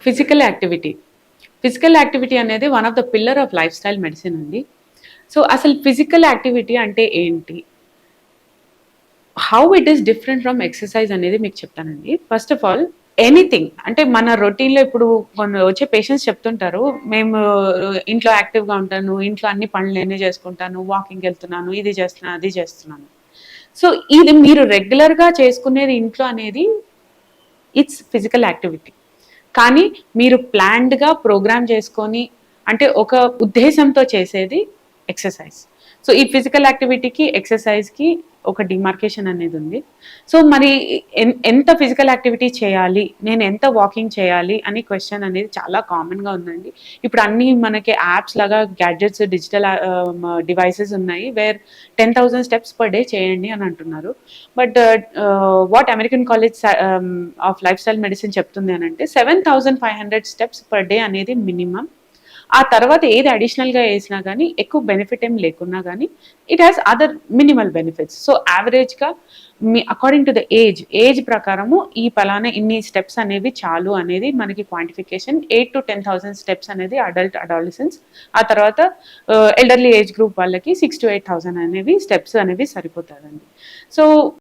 Physical activity. Physical activity అనేది one of the pillar of life style medicine అండి. So అసలు physical activity అంటే ఏంటి? How it is different from exercise అనేది మీకు చెప్తానండి. ఫస్ట్ ఆఫ్ ఆల్ ఎనీథింగ్ అంటే మన రొటీన్‌లో ఇప్పుడు వచ్చే పేషెంట్స్ చెప్తుంటారు. మేము ఇంట్లో యాక్టివ్‌గా ఉంటాను. ఇంట్లో అన్ని పనులు నేనే చేసుకుంటాను. వాకింగ్‌కెళ్తున్నాను. ఇది చేస్తున్నాను, అది చేస్తున్నాను. సో ఇది మీరు రెగ్యులర్‌గా చేసుకునేది ఇంట్లో అనేది ఇట్స్ ఫిజికల్ యాక్టివిటీ. కానీ మీరు ప్లాన్డ్‌గా ప్రోగ్రామ్ చేసుకొని అంటే ఒక ఉద్దేశంతో చేసేది ఎక్సర్సైజ్. సో ఈ ఫిజికల్ యాక్టివిటీకి, ఎక్సర్సైజ్‌కి ఒక డిమార్కేషన్ అనేది ఉంది. సో మరి ఎంత ఫిజికల్ యాక్టివిటీ చేయాలి? నేను ఎంత వాకింగ్ చేయాలి? అని క్వెషన్ అనేది చాలా కామన్‌గా ఉందండి. ఇప్పుడు అన్నీ మనకి యాప్స్ లాగా గ్యాడ్జెట్స్, డిజిటల్ డివైసెస్ ఉన్నాయి. వేర్ 10,000 స్టెప్స్ పర్ డే చేయండి అని అంటున్నారు. But what American college of life style medicine చెప్తుంది అనంటే 7,500 స్టెప్స్ పర్ డే అనేది మినిమం. ఆ తర్వాత ఏది అడిషనల్‌గా ఏసినా గానీ ఎక్కువ బెనిఫిట్ ఏం లేకున్నా గానీ it has other minimal benefits. So యావరేజ్‌గా మీ అకార్డింగ్ టు ద ఏజ్ ప్రకారము ఈ పలానా ఇన్ని స్టెప్స్ అనేవి చాలు అనేది మనకి క్వాంటిఫికేషన్. 8,000-10,000 స్టెప్స్ అనేది అడాలసెన్స్. ఆ తర్వాత ఎల్డర్లీ ఏజ్ గ్రూప్ వాళ్ళకి 6,000-8,000 అనేవి స్టెప్స్ అనేవి సరిపోతాదండి. సో